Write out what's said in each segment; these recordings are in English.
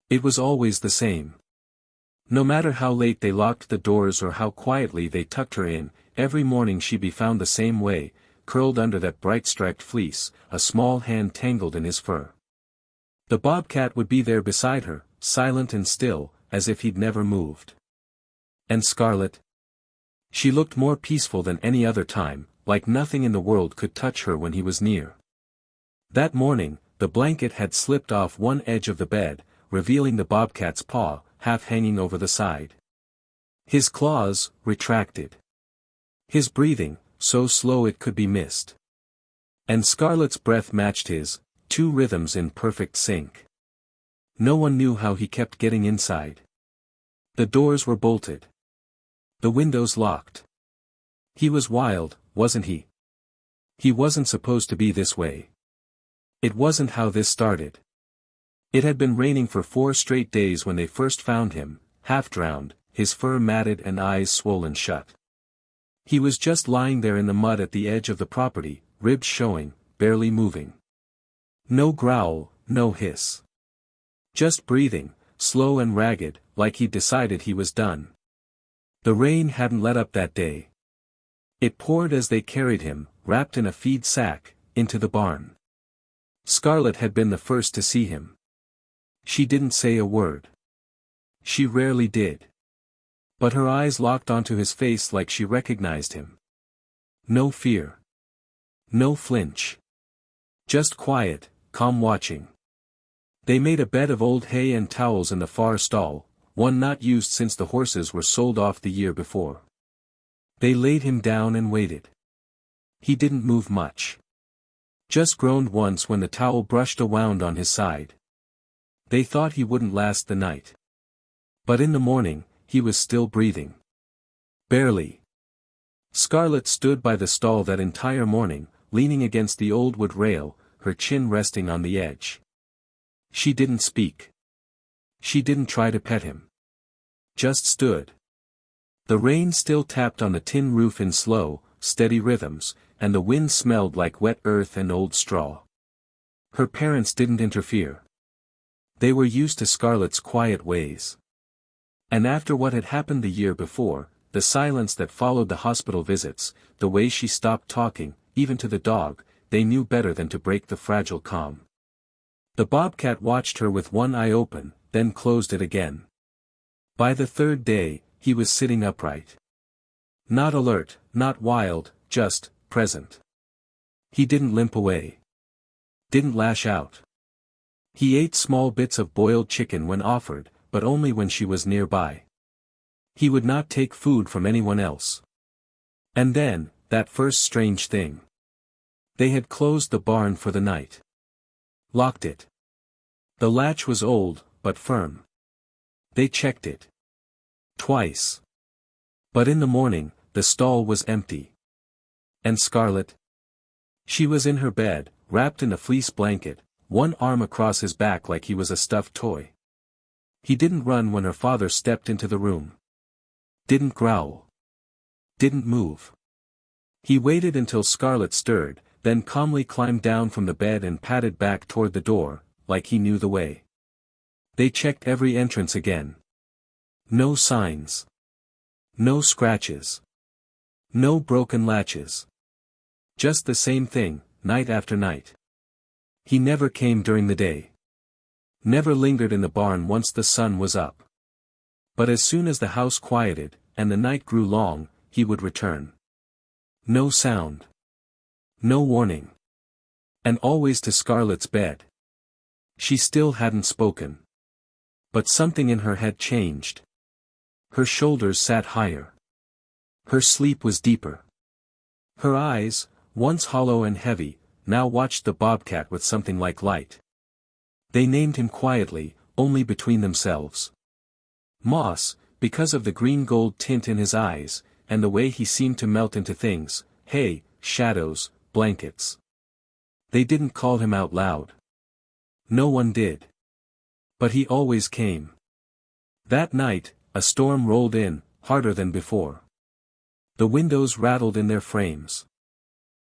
It was always the same. No matter how late they locked the doors or how quietly they tucked her in, every morning she'd be found the same way, curled under that bright striped fleece, a small hand tangled in his fur. The bobcat would be there beside her, silent and still, as if he'd never moved. And Scarlet? She looked more peaceful than any other time, like nothing in the world could touch her when he was near. That morning, the blanket had slipped off one edge of the bed, revealing the bobcat's paw, half hanging over the side. His claws, retracted. His breathing, so slow it could be missed. And Scarlet's breath matched his, two rhythms in perfect sync. No one knew how he kept getting inside. The doors were bolted. The windows locked. He was wild, wasn't he? He wasn't supposed to be this way. It wasn't how this started. It had been raining for 4 straight days when they first found him, half drowned, his fur matted and eyes swollen shut. He was just lying there in the mud at the edge of the property, ribs showing, barely moving. No growl, no hiss. Just breathing, slow and ragged, like he'd decided he was done. The rain hadn't let up that day. It poured as they carried him, wrapped in a feed sack, into the barn. Scarlet had been the first to see him. She didn't say a word. She rarely did. But her eyes locked onto his face like she recognized him. No fear. No flinch. Just quiet, calm watching. They made a bed of old hay and towels in the far stall, one not used since the horses were sold off the year before. They laid him down and waited. He didn't move much. Just groaned once when the towel brushed a wound on his side. They thought he wouldn't last the night. But in the morning, he was still breathing. Barely. Scarlet stood by the stall that entire morning, leaning against the old wood rail, her chin resting on the edge. She didn't speak. She didn't try to pet him. Just stood. The rain still tapped on the tin roof in slow, steady rhythms, and the wind smelled like wet earth and old straw. Her parents didn't interfere. They were used to Scarlet's quiet ways. And after what had happened the year before, the silence that followed the hospital visits, the way she stopped talking, even to the dog, they knew better than to break the fragile calm. The bobcat watched her with one eye open, then closed it again. By the 3rd day, he was sitting upright. Not alert, not wild, just present. He didn't limp away. Didn't lash out. He ate small bits of boiled chicken when offered, but only when she was nearby. He would not take food from anyone else. And then, that first strange thing. They had closed the barn for the night. Locked it. The latch was old, but firm. They checked it. Twice. But in the morning, the stall was empty. And Scarlet? She was in her bed, wrapped in a fleece blanket, one arm across his back like he was a stuffed toy. He didn't run when her father stepped into the room. Didn't growl. Didn't move. He waited until Scarlet stirred, then calmly climbed down from the bed and padded back toward the door, like he knew the way. They checked every entrance again. No signs. No scratches. No broken latches. Just the same thing, night after night. He never came during the day. Never lingered in the barn once the sun was up. But as soon as the house quieted, and the night grew long, he would return. No sound. No warning. And always to Scarlet's bed. She still hadn't spoken. But something in her had changed. Her shoulders sat higher. Her sleep was deeper. Her eyes, once hollow and heavy, now watched the bobcat with something like light. They named him quietly, only between themselves. Moss, because of the green-gold tint in his eyes, and the way he seemed to melt into things, hay, shadows, blankets. They didn't call him out loud. No one did. But he always came. That night, a storm rolled in, harder than before. The windows rattled in their frames.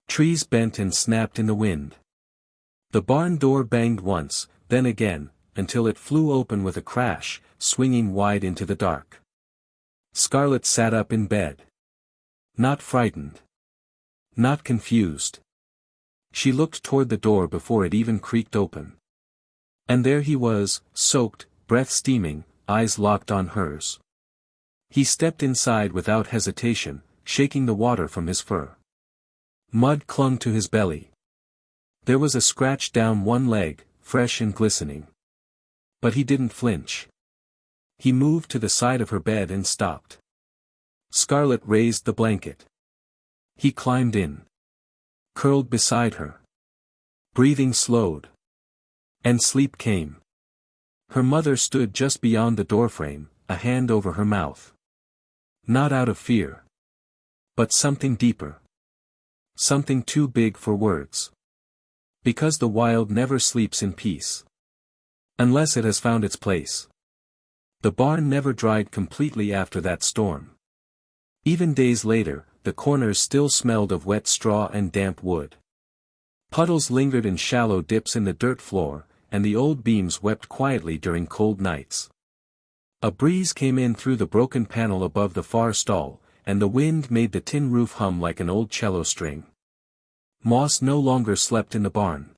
Trees bent and snapped in the wind. The barn door banged once, then again, until it flew open with a crash, swinging wide into the dark. Scarlet sat up in bed. Not frightened. Not confused. She looked toward the door before it even creaked open. And there he was, soaked, breath steaming, eyes locked on hers. He stepped inside without hesitation, shaking the water from his fur. Mud clung to his belly. There was a scratch down one leg, fresh and glistening. But he didn't flinch. He moved to the side of her bed and stopped. Scarlet raised the blanket. He climbed in. Curled beside her. Breathing slowed. And sleep came. Her mother stood just beyond the doorframe, a hand over her mouth. Not out of fear. But something deeper. Something too big for words. Because the wild never sleeps in peace. Unless it has found its place. The barn never dried completely after that storm. Even days later, the corners still smelled of wet straw and damp wood. Puddles lingered in shallow dips in the dirt floor, and the old beams wept quietly during cold nights. A breeze came in through the broken panel above the far stall, and the wind made the tin roof hum like an old cello string. Moss no longer slept in the barn.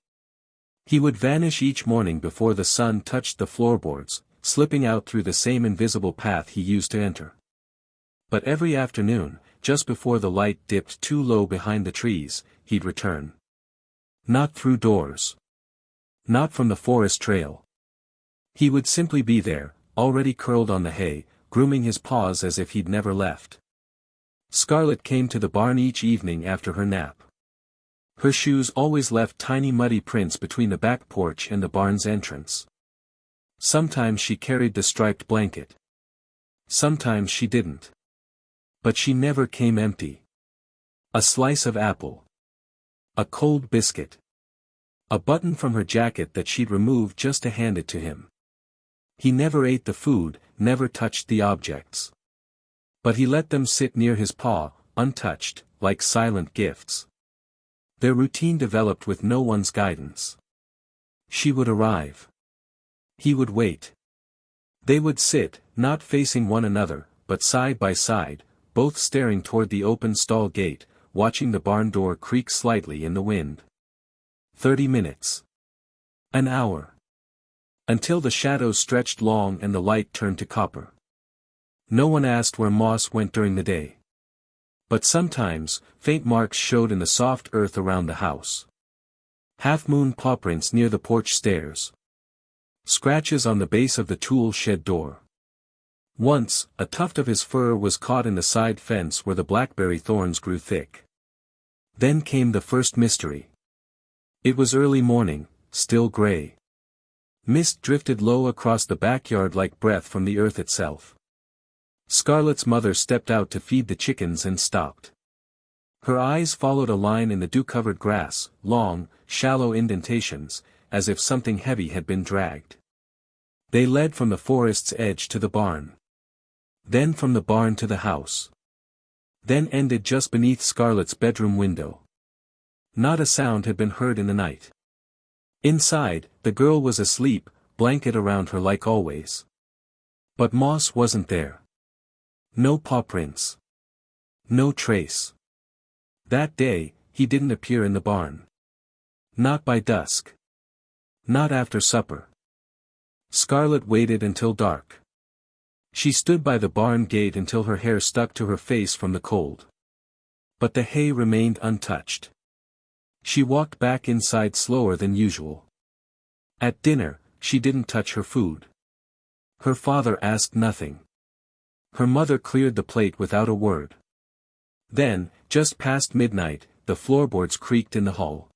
He would vanish each morning before the sun touched the floorboards, slipping out through the same invisible path he used to enter. But every afternoon, just before the light dipped too low behind the trees, he'd return. Not through doors. Not from the forest trail. He would simply be there, already curled on the hay, grooming his paws as if he'd never left. Scarlet came to the barn each evening after her nap. Her shoes always left tiny muddy prints between the back porch and the barn's entrance. Sometimes she carried the striped blanket. Sometimes she didn't. But she never came empty. A slice of apple. A cold biscuit. A button from her jacket that she'd removed just to hand it to him. He never ate the food, never touched the objects. But he let them sit near his paw, untouched, like silent gifts. Their routine developed with no one's guidance. She would arrive. He would wait. They would sit, not facing one another, but side by side, both staring toward the open stall gate, watching the barn door creak slightly in the wind. 30 minutes. An hour. Until the shadows stretched long and the light turned to copper. No one asked where Moss went during the day. But sometimes, faint marks showed in the soft earth around the house. Half-moon pawprints near the porch stairs. Scratches on the base of the tool shed door. Once, a tuft of his fur was caught in the side fence where the blackberry thorns grew thick. Then came the first mystery. It was early morning, still gray. Mist drifted low across the backyard like breath from the earth itself. Scarlet's mother stepped out to feed the chickens and stopped. Her eyes followed a line in the dew-covered grass, long, shallow indentations, as if something heavy had been dragged. They led from the forest's edge to the barn. Then from the barn to the house. Then ended just beneath Scarlet's bedroom window. Not a sound had been heard in the night. Inside, the girl was asleep, blanket around her like always. But Moss wasn't there. No paw prints. No trace. That day, he didn't appear in the barn. Not by dusk. Not after supper. Scarlet waited until dark. She stood by the barn gate until her hair stuck to her face from the cold. But the hay remained untouched. She walked back inside slower than usual. At dinner, she didn't touch her food. Her father asked nothing. Her mother cleared the plate without a word. Then, just past midnight, the floorboards creaked in the hall.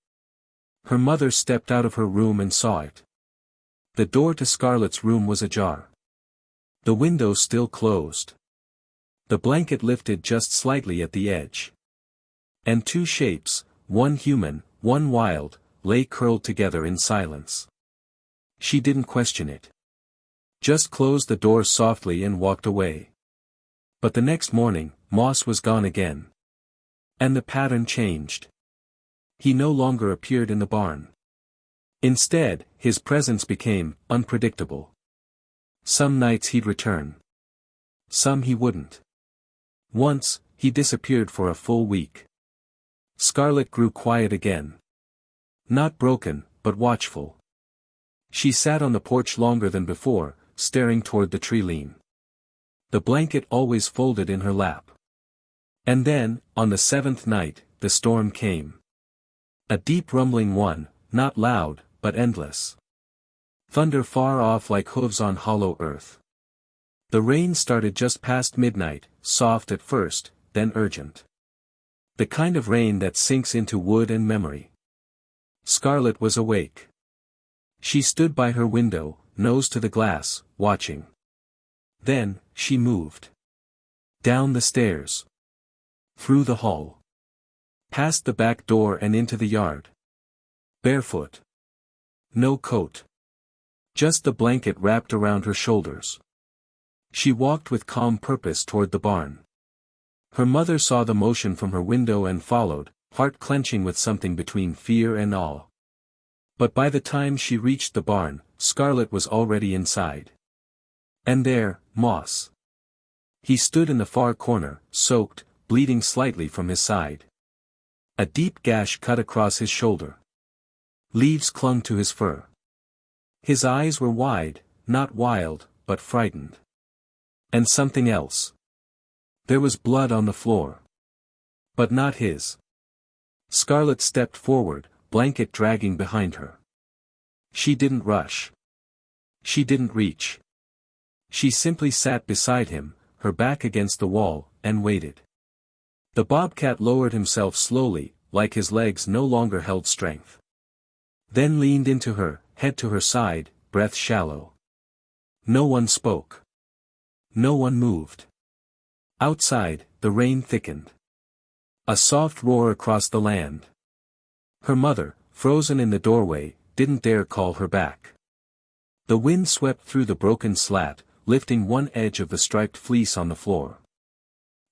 Her mother stepped out of her room and saw it. The door to Scarlet's room was ajar. The window still closed. The blanket lifted just slightly at the edge. And two shapes, one human, one wild, lay curled together in silence. She didn't question it. Just closed the door softly and walked away. But the next morning, Moss was gone again. And the pattern changed. He no longer appeared in the barn. Instead, his presence became unpredictable. Some nights he'd return. Some he wouldn't. Once, he disappeared for a full week. Scarlet grew quiet again. Not broken, but watchful. She sat on the porch longer than before, staring toward the tree lean. The blanket always folded in her lap. And then, on the 7th night, the storm came. A deep rumbling one, not loud, but endless. Thunder far off like hooves on hollow earth. The rain started just past midnight, soft at first, then urgent. The kind of rain that sinks into wood and memory. Scarlet was awake. She stood by her window, nose to the glass, watching. Then, she moved. Down the stairs. Through the hall. Past the back door and into the yard. Barefoot. No coat. Just the blanket wrapped around her shoulders. She walked with calm purpose toward the barn. Her mother saw the motion from her window and followed, heart clenching with something between fear and awe. But by the time she reached the barn, Scarlet was already inside. And there, Moss. He stood in the far corner, soaked, bleeding slightly from his side. A deep gash cut across his shoulder. Leaves clung to his fur. His eyes were wide, not wild, but frightened. And something else. There was blood on the floor. But not his. Scarlet stepped forward, blanket dragging behind her. She didn't rush. She didn't reach. She simply sat beside him, her back against the wall, and waited. The bobcat lowered himself slowly, like his legs no longer held strength. Then leaned into her, head to her side, breath shallow. No one spoke. No one moved. Outside, the rain thickened. A soft roar across the land. Her mother, frozen in the doorway, didn't dare call her back. The wind swept through the broken slat, lifting one edge of the striped fleece on the floor.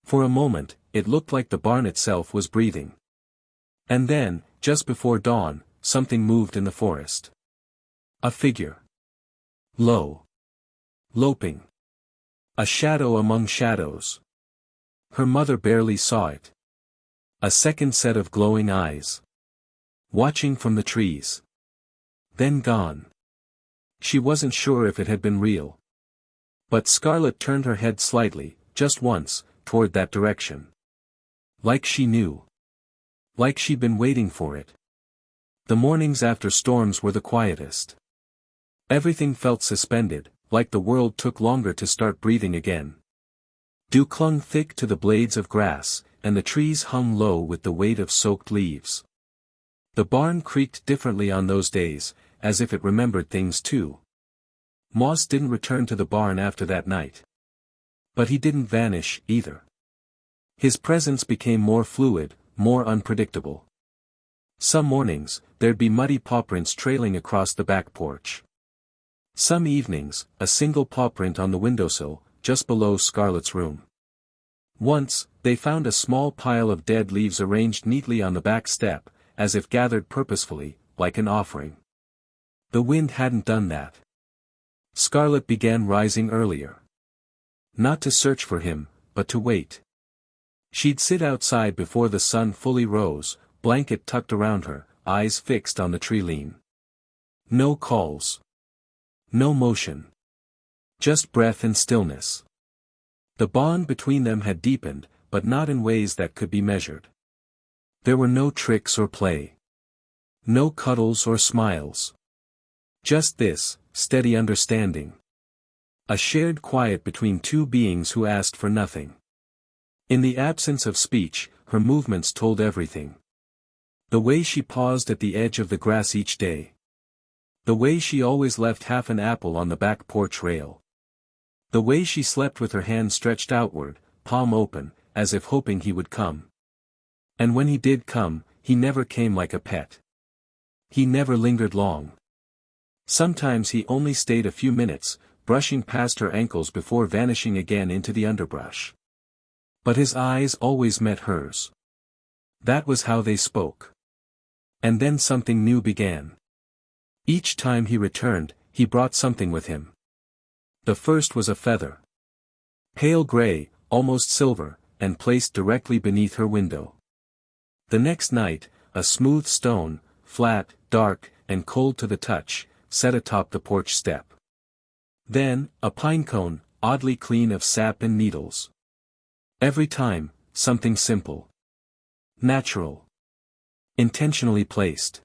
For a moment, it looked like the barn itself was breathing. And then, just before dawn, something moved in the forest. A figure. Low. Loping. A shadow among shadows. Her mother barely saw it. A second set of glowing eyes. Watching from the trees. Then gone. She wasn't sure if it had been real. But Scarlet turned her head slightly, just once, toward that direction. Like she knew. Like she'd been waiting for it. The mornings after storms were the quietest. Everything felt suspended, like the world took longer to start breathing again. Dew clung thick to the blades of grass, and the trees hung low with the weight of soaked leaves. The barn creaked differently on those days, as if it remembered things too. Moss didn't return to the barn after that night. But he didn't vanish, either. His presence became more fluid, more unpredictable. Some mornings, there'd be muddy pawprints trailing across the back porch. Some evenings, a single pawprint on the windowsill, just below Scarlet's room. Once, they found a small pile of dead leaves arranged neatly on the back step, as if gathered purposefully, like an offering. The wind hadn't done that. Scarlet began rising earlier. Not to search for him, but to wait. She'd sit outside before the sun fully rose, blanket tucked around her, eyes fixed on the tree lean. No calls. No motion. Just breath and stillness. The bond between them had deepened, but not in ways that could be measured. There were no tricks or play. No cuddles or smiles. Just this, steady understanding. A shared quiet between two beings who asked for nothing. In the absence of speech, her movements told everything. The way she paused at the edge of the grass each day. The way she always left half an apple on the back porch rail. The way she slept with her hand stretched outward, palm open, as if hoping he would come. And when he did come, he never came like a pet. He never lingered long. Sometimes he only stayed a few minutes, brushing past her ankles before vanishing again into the underbrush. But his eyes always met hers. That was how they spoke. And then something new began. Each time he returned, he brought something with him. The first was a feather. Pale gray, almost silver, and placed directly beneath her window. The next night, a smooth stone, flat, dark, and cold to the touch, set atop the porch step. Then, a pine cone, oddly clean of sap and needles. Every time, something simple. Natural. Intentionally placed.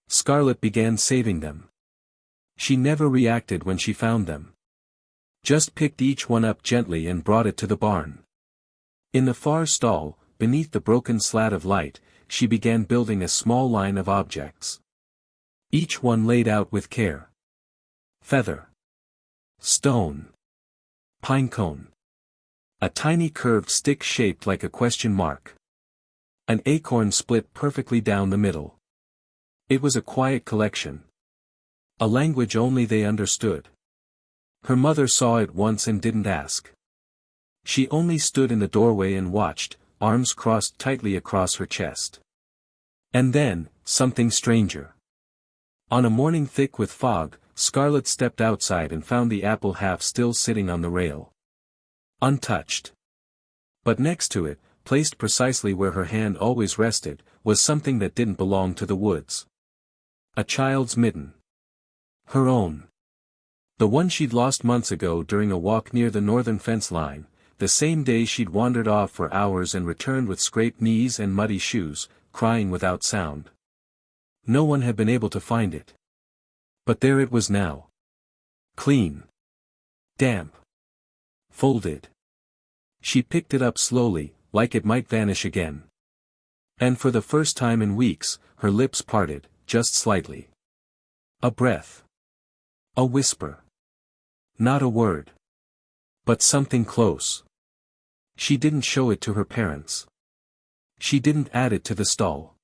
Scarlet began saving them. She never reacted when she found them. Just picked each one up gently and brought it to the barn. In the far stall, beneath the broken slat of light, she began building a small line of objects. Each one laid out with care. Feather. Stone. Pine cone. A tiny curved stick shaped like a question mark. An acorn split perfectly down the middle. It was a quiet collection. A language only they understood. Her mother saw it once and didn't ask. She only stood in the doorway and watched, arms crossed tightly across her chest. And then, something stranger. On a morning thick with fog, Scarlet stepped outside and found the apple half still sitting on the rail. Untouched. But next to it, placed precisely where her hand always rested, was something that didn't belong to the woods. A child's mitten. Her own. The one she'd lost months ago during a walk near the northern fence line, the same day she'd wandered off for hours and returned with scraped knees and muddy shoes, crying without sound. No one had been able to find it. But there it was now. Clean. Damp. Folded. She picked it up slowly, like it might vanish again. And for the first time in weeks, her lips parted, just slightly. A breath. A whisper. Not a word. But something close. She didn't show it to her parents. She didn't add it to the stall.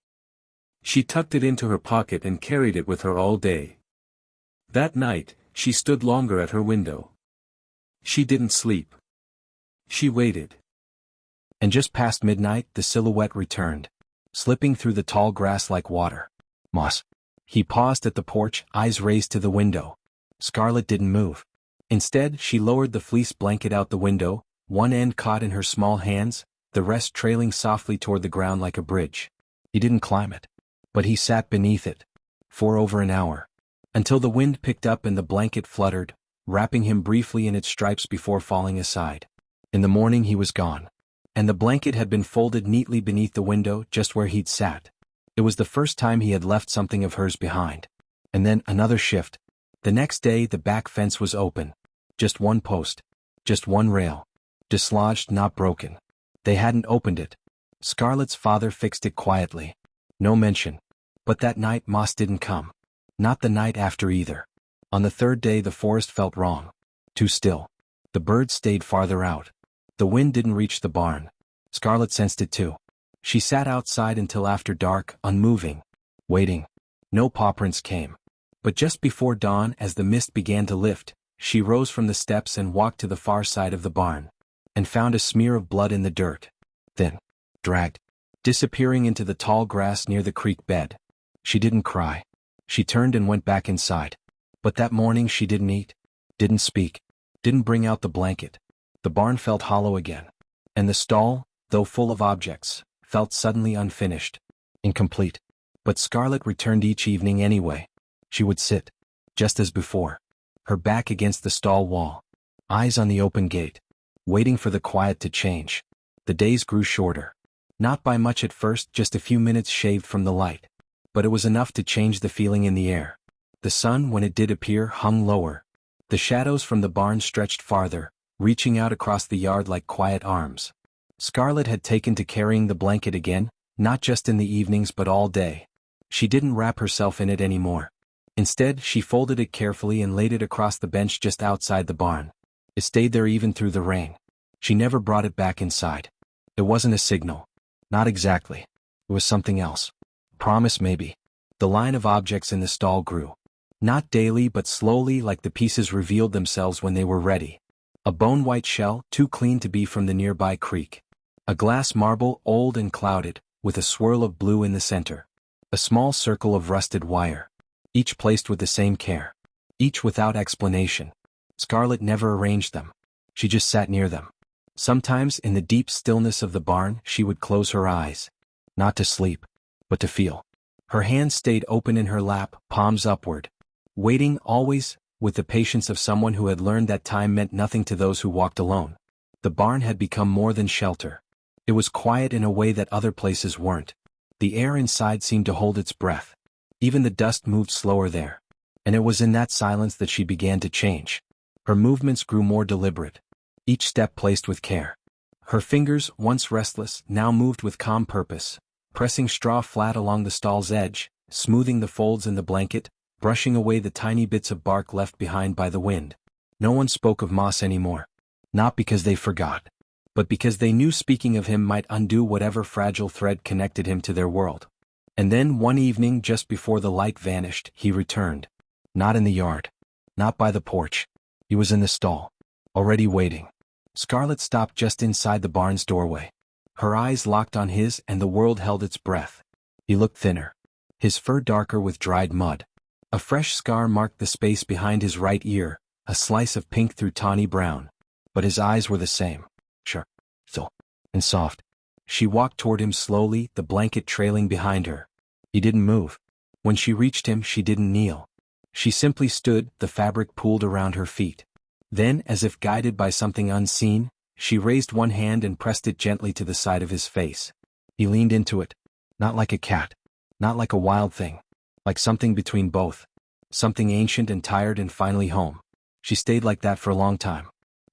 She tucked it into her pocket and carried it with her all day. That night, she stood longer at her window. She didn't sleep. She waited. And just past midnight the silhouette returned, slipping through the tall grass like water. Moss. He paused at the porch, eyes raised to the window. Scarlet didn't move. Instead, she lowered the fleece blanket out the window, one end caught in her small hands, the rest trailing softly toward the ground like a bridge. He didn't climb it. But he sat beneath it. For over an hour. Until the wind picked up and the blanket fluttered, wrapping him briefly in its stripes before falling aside. In the morning he was gone. And the blanket had been folded neatly beneath the window just where he'd sat. It was the first time he had left something of hers behind. And then another shift. The next day the back fence was open. Just one post. Just one rail. Dislodged, not broken. They hadn't opened it. Scarlet's father fixed it quietly. No mention. But that night Moss didn't come. Not the night after either. On the third day the forest felt wrong. Too still. The birds stayed farther out. The wind didn't reach the barn. Scarlet sensed it too. She sat outside until after dark, unmoving. Waiting. No paw prints came. But just before dawn, as the mist began to lift, she rose from the steps and walked to the far side of the barn. And found a smear of blood in the dirt. Then, dragged, disappearing into the tall grass near the creek bed. She didn't cry. She turned and went back inside. But that morning she didn't eat, didn't speak, didn't bring out the blanket. The barn felt hollow again. And the stall, though full of objects, felt suddenly unfinished, incomplete. But Scarlet returned each evening anyway. She would sit, just as before, her back against the stall wall, eyes on the open gate, waiting for the quiet to change. The days grew shorter. Not by much at first, just a few minutes shaved from the light. But it was enough to change the feeling in the air. The sun, when it did appear, hung lower. The shadows from the barn stretched farther, reaching out across the yard like quiet arms. Scarlet had taken to carrying the blanket again, not just in the evenings but all day. She didn't wrap herself in it anymore. Instead, she folded it carefully and laid it across the bench just outside the barn. It stayed there even through the rain. She never brought it back inside. It wasn't a signal. Not exactly. It was something else. Promise maybe. The line of objects in the stall grew. Not daily but slowly, like the pieces revealed themselves when they were ready. A bone-white shell, too clean to be from the nearby creek. A glass marble, old and clouded, with a swirl of blue in the center. A small circle of rusted wire. each placed with the same care. Each without explanation. Scarlet never arranged them. She just sat near them. Sometimes in the deep stillness of the barn she would close her eyes. Not to sleep, but to feel. Her hands stayed open in her lap, palms upward. Waiting always, with the patience of someone who had learned that time meant nothing to those who walked alone. The barn had become more than shelter. It was quiet in a way that other places weren't. The air inside seemed to hold its breath. Even the dust moved slower there. And it was in that silence that she began to change. Her movements grew more deliberate. Each step placed with care. Her fingers, once restless, now moved with calm purpose, pressing straw flat along the stall's edge, smoothing the folds in the blanket, brushing away the tiny bits of bark left behind by the wind. No one spoke of Moss anymore. Not because they forgot, but because they knew speaking of him might undo whatever fragile thread connected him to their world. And then one evening just before the light vanished, he returned. Not in the yard. Not by the porch. He was in the stall. Already waiting. Scarlet stopped just inside the barn's doorway. Her eyes locked on his and the world held its breath. He looked thinner. His fur darker with dried mud. A fresh scar marked the space behind his right ear, a slice of pink through tawny brown. But his eyes were the same. Sharp, still, and soft. She walked toward him slowly, the blanket trailing behind her. He didn't move. When she reached him, she didn't kneel. She simply stood, the fabric pooled around her feet. Then, as if guided by something unseen, she raised one hand and pressed it gently to the side of his face. He leaned into it. Not like a cat. Not like a wild thing. Like something between both. Something ancient and tired and finally home. She stayed like that for a long time.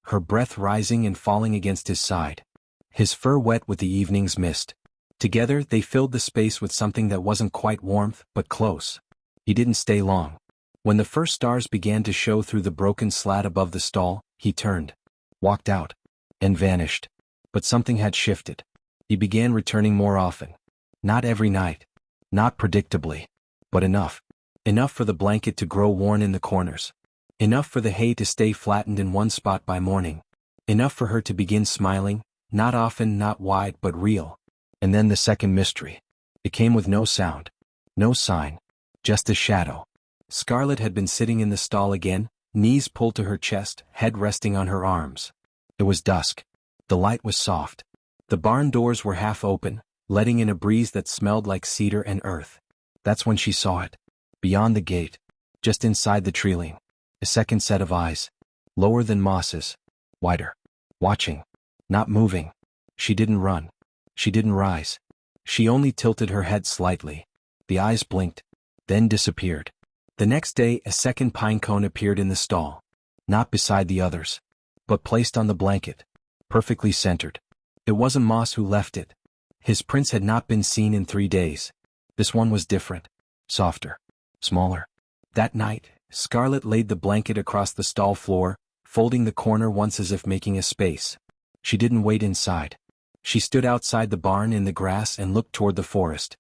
Her breath rising and falling against his side. His fur wet with the evening's mist. Together they filled the space with something that wasn't quite warmth, but close. He didn't stay long. When the first stars began to show through the broken slat above the stall, he turned. Walked out. And vanished. But something had shifted. He began returning more often. Not every night. Not predictably. But enough. Enough for the blanket to grow worn in the corners. Enough for the hay to stay flattened in one spot by morning. Enough for her to begin smiling, not often, not wide, but real. And then the second mystery. It came with no sound. No sign. Just a shadow. Scarlet had been sitting in the stall again, knees pulled to her chest, head resting on her arms. It was dusk. The light was soft. The barn doors were half open, letting in a breeze that smelled like cedar and earth. That's when she saw it. Beyond the gate. Just inside the treeling. A second set of eyes. Lower than Moss's. Wider. Watching. Not moving. She didn't run. She didn't rise. She only tilted her head slightly. The eyes blinked. Then disappeared. The next day a second pine cone appeared in the stall. Not beside the others. But placed on the blanket. Perfectly centered. It wasn't Moss who left it. His prints had not been seen in 3 days. This one was different. Softer. Smaller. That night, Scarlet laid the blanket across the stall floor, folding the corner once as if making a space. She didn't wait inside. She stood outside the barn in the grass and looked toward the forest.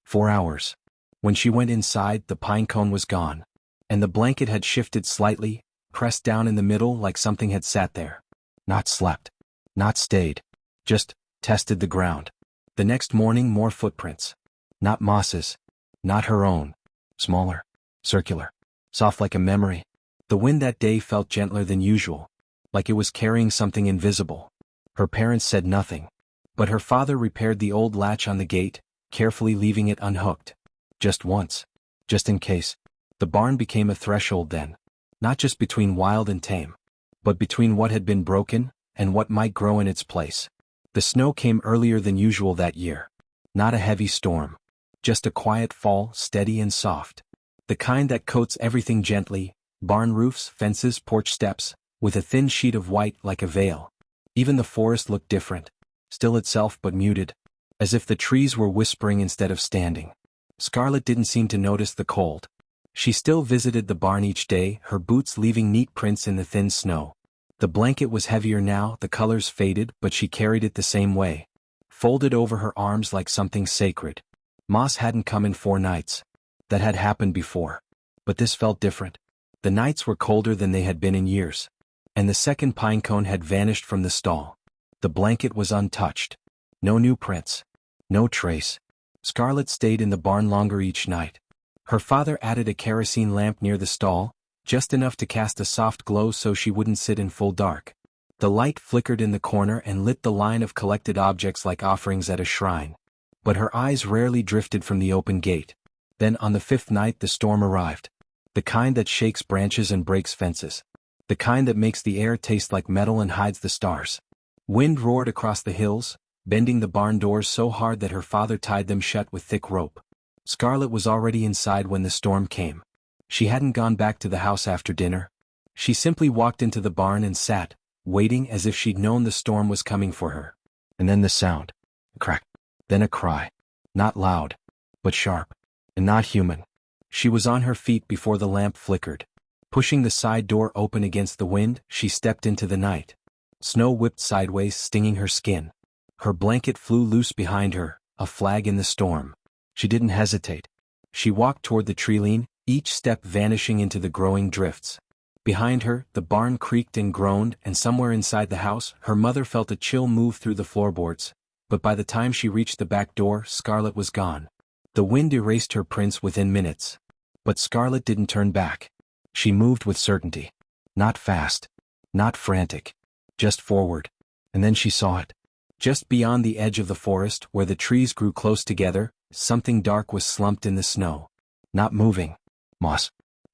4 hours. When she went inside, the pine cone was gone. And the blanket had shifted slightly, pressed down in the middle like something had sat there. Not slept. Not stayed. Just tested the ground. The next morning more footprints. Not Moss's. Not her own. Smaller. Circular. Soft like a memory. The wind that day felt gentler than usual. Like it was carrying something invisible. Her parents said nothing. But her father repaired the old latch on the gate, carefully leaving it unhooked. Just once. Just in case. The barn became a threshold then. Not just between wild and tame. But between what had been broken, and what might grow in its place. The snow came earlier than usual that year. Not a heavy storm. Just a quiet fall, steady and soft. The kind that coats everything gently, barn roofs, fences, porch steps, with a thin sheet of white like a veil. Even the forest looked different. Still itself but muted. As if the trees were whispering instead of standing. Scarlet didn't seem to notice the cold. She still visited the barn each day, her boots leaving neat prints in the thin snow. The blanket was heavier now, the colors faded, but she carried it the same way. Folded over her arms like something sacred. Moss hadn't come in 4 nights. That had happened before. But this felt different. The nights were colder than they had been in years. And the second pine cone had vanished from the stall. The blanket was untouched. No new prints. No trace. Scarlet stayed in the barn longer each night. Her father added a kerosene lamp near the stall, just enough to cast a soft glow so she wouldn't sit in full dark. The light flickered in the corner and lit the line of collected objects like offerings at a shrine. But her eyes rarely drifted from the open gate. Then on the 5th night the storm arrived. The kind that shakes branches and breaks fences. The kind that makes the air taste like metal and hides the stars. Wind roared across the hills, bending the barn doors so hard that her father tied them shut with thick rope. Scarlet was already inside when the storm came. She hadn't gone back to the house after dinner. She simply walked into the barn and sat, waiting as if she'd known the storm was coming for her. And then the sound. A crack. Then a cry. Not loud, but sharp. And not human. She was on her feet before the lamp flickered. Pushing the side door open against the wind, she stepped into the night. Snow whipped sideways, stinging her skin. Her blanket flew loose behind her, a flag in the storm. She didn't hesitate. She walked toward the treeline, each step vanishing into the growing drifts. Behind her, the barn creaked and groaned, and somewhere inside the house, her mother felt a chill move through the floorboards. But by the time she reached the back door, Scarlet was gone. The wind erased her prints within minutes. But Scarlet didn't turn back. She moved with certainty. Not fast. Not frantic. Just forward. And then she saw it. Just beyond the edge of the forest, where the trees grew close together, something dark was slumped in the snow. Not moving. Moss.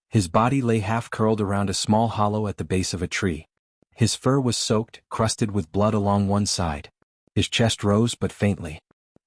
His body lay half-curled around a small hollow at the base of a tree. His fur was soaked, crusted with blood along one side. His chest rose but faintly.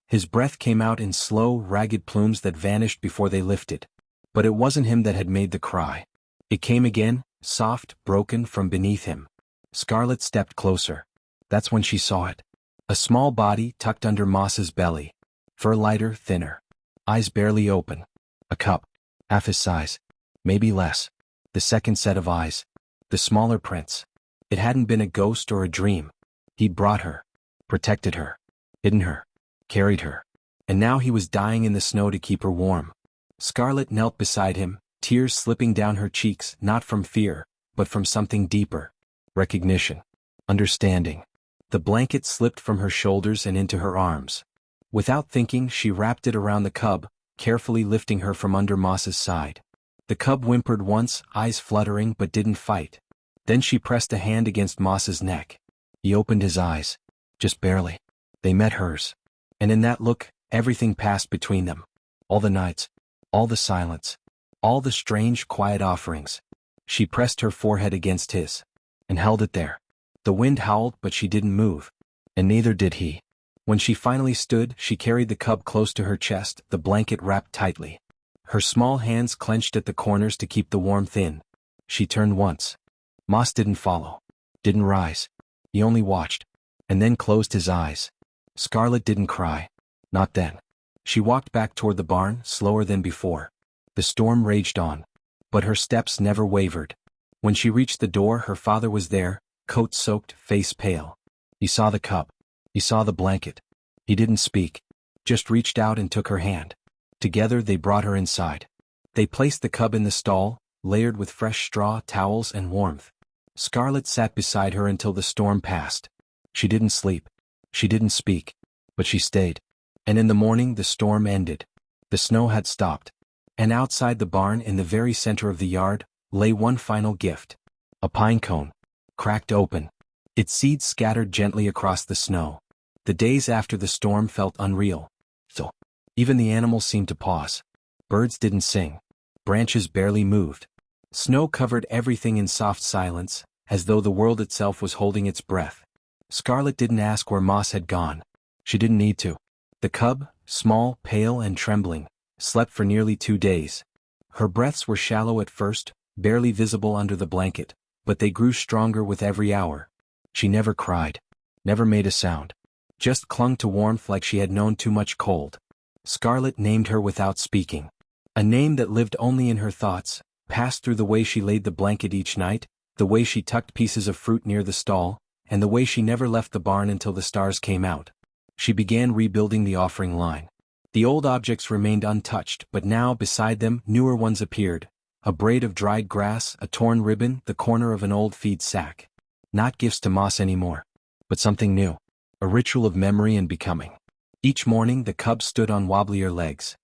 His breath came out in slow, ragged plumes that vanished before they lifted. But it wasn't him that had made the cry. It came again, soft, broken from beneath him. Scarlet stepped closer. That's when she saw it. A small body tucked under Moss's belly. Fur lighter, thinner. Eyes barely open. A cup. Half his size. Maybe less. The second set of eyes. The smaller prints. It hadn't been a ghost or a dream. He'd brought her. Protected her. Hidden her. Carried her. And now he was dying in the snow to keep her warm. Scarlet knelt beside him, tears slipping down her cheeks, not from fear, but from something deeper. Recognition. Understanding. The blanket slipped from her shoulders and into her arms. Without thinking, she wrapped it around the cub, carefully lifting her from under Moss's side. The cub whimpered once, eyes fluttering, but didn't fight. Then she pressed a hand against Moss's neck. He opened his eyes. Just barely. They met hers. And in that look, everything passed between them. All the nights. All the silence. All the strange, quiet offerings. She pressed her forehead against his. And held it there. The wind howled, but she didn't move. And neither did he. When she finally stood, she carried the cub close to her chest, the blanket wrapped tightly. Her small hands clenched at the corners to keep the warmth in. She turned once. Moss didn't follow. Didn't rise. He only watched. And then closed his eyes. Scarlet didn't cry. Not then. She walked back toward the barn, slower than before. The storm raged on. But her steps never wavered. When she reached the door, her father was there, coat soaked, face pale. He saw the cub. He saw the blanket. He didn't speak. Just reached out and took her hand. Together they brought her inside. They placed the cub in the stall, layered with fresh straw, towels, and warmth. Scarlet sat beside her until the storm passed. She didn't sleep. She didn't speak. But she stayed. And in the morning the storm ended. The snow had stopped. And outside the barn, in the very center of the yard, lay one final gift. A pine cone. Cracked open. Its seeds scattered gently across the snow. The days after the storm felt unreal. So, even the animals seemed to pause. Birds didn't sing. Branches barely moved. Snow covered everything in soft silence, as though the world itself was holding its breath. Scarlet didn't ask where Moss had gone. She didn't need to. The cub, small, pale, and trembling, slept for nearly 2 days. Her breaths were shallow at first, barely visible under the blanket, but they grew stronger with every hour. She never cried. Never made a sound. Just clung to warmth like she had known too much cold. Scarlet named her without speaking. A name that lived only in her thoughts, passed through the way she laid the blanket each night, the way she tucked pieces of fruit near the stall, and the way she never left the barn until the stars came out. She began rebuilding the offering line. The old objects remained untouched, but now beside them newer ones appeared. A braid of dried grass, a torn ribbon, the corner of an old feed sack. Not gifts to Moss anymore, but something new. A ritual of memory and becoming. Each morning the cub stood on wobblier legs.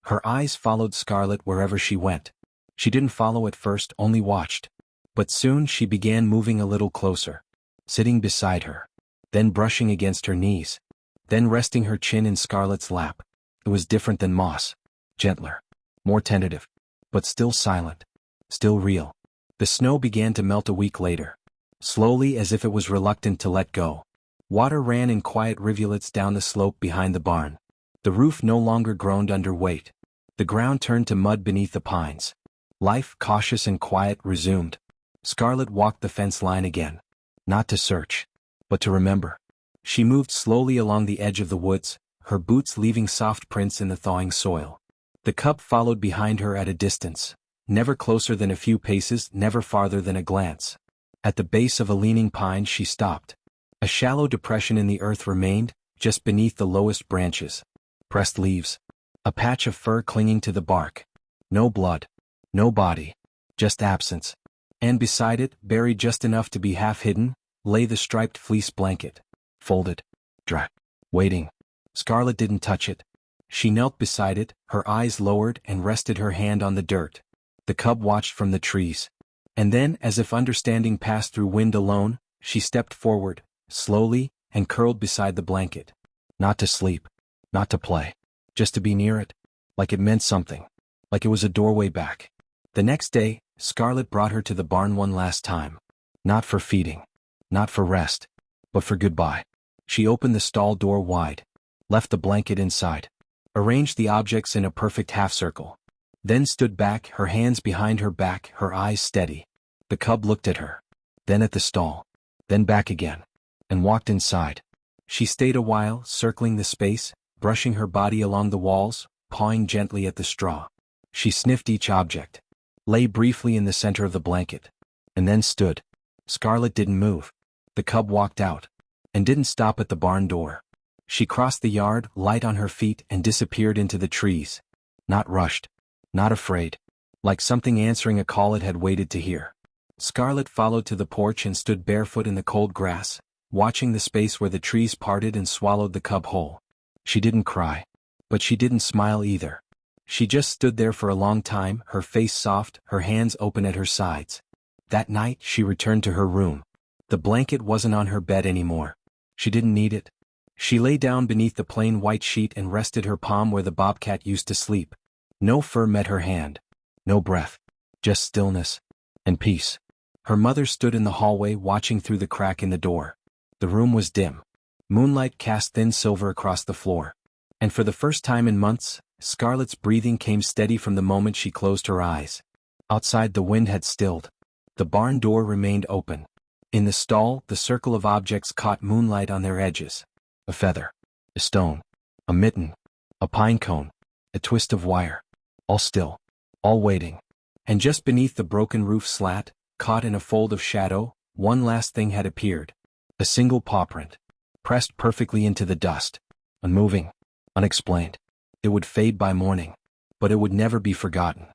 Her eyes followed Scarlet wherever she went. She didn't follow at first, only watched. But soon she began moving a little closer, sitting beside her, then brushing against her knees, then resting her chin in Scarlet's lap. It was different than Moss. Gentler, more tentative, but still silent, still real. The snow began to melt a week later, slowly as if it was reluctant to let go. Water ran in quiet rivulets down the slope behind the barn. The roof no longer groaned under weight. The ground turned to mud beneath the pines. Life, cautious and quiet, resumed. Scarlet walked the fence line again. Not to search, but to remember. She moved slowly along the edge of the woods, her boots leaving soft prints in the thawing soil. The cub followed behind her at a distance, never closer than a few paces, never farther than a glance. At the base of a leaning pine she stopped. A shallow depression in the earth remained, just beneath the lowest branches. Pressed leaves. A patch of fur clinging to the bark. No blood. No body. Just absence. And beside it, buried just enough to be half hidden, lay the striped fleece blanket. Folded. Dry. Waiting. Scarlet didn't touch it. She knelt beside it, her eyes lowered, and rested her hand on the dirt. The cub watched from the trees. And then, as if understanding passed through wind alone, she stepped forward, slowly, and curled beside the blanket. Not to sleep. Not to play. Just to be near it. Like it meant something. Like it was a doorway back. The next day, Scarlet brought her to the barn one last time. Not for feeding. Not for rest. But for goodbye. She opened the stall door wide. Left the blanket inside. Arranged the objects in a perfect half-circle. Then stood back, her hands behind her back, her eyes steady. The cub looked at her. Then at the stall. Then back again. And walked inside. She stayed a while, circling the space, brushing her body along the walls, pawing gently at the straw. She sniffed each object. Lay briefly in the center of the blanket. And then stood. Scarlet didn't move. The cub walked out. And didn't stop at the barn door. She crossed the yard, light on her feet, and disappeared into the trees. Not rushed. Not afraid. Like something answering a call it had waited to hear. Scarlet followed to the porch and stood barefoot in the cold grass, watching the space where the trees parted and swallowed the cub whole. She didn't cry. But she didn't smile either. She just stood there for a long time, her face soft, her hands open at her sides. That night, she returned to her room. The blanket wasn't on her bed anymore. She didn't need it. She lay down beneath the plain white sheet and rested her palm where the bobcat used to sleep. No fur met her hand. No breath. Just stillness. And peace. Her mother stood in the hallway watching through the crack in the door. The room was dim. Moonlight cast thin silver across the floor. And for the first time in months, Scarlet's breathing came steady from the moment she closed her eyes. Outside the wind had stilled. The barn door remained open. In the stall, the circle of objects caught moonlight on their edges. A feather. A stone. A mitten. A pine cone. A twist of wire. All still. All waiting. And just beneath the broken roof slat, caught in a fold of shadow, one last thing had appeared. A single paw print. Pressed perfectly into the dust. Unmoving. Unexplained. It would fade by morning. But it would never be forgotten.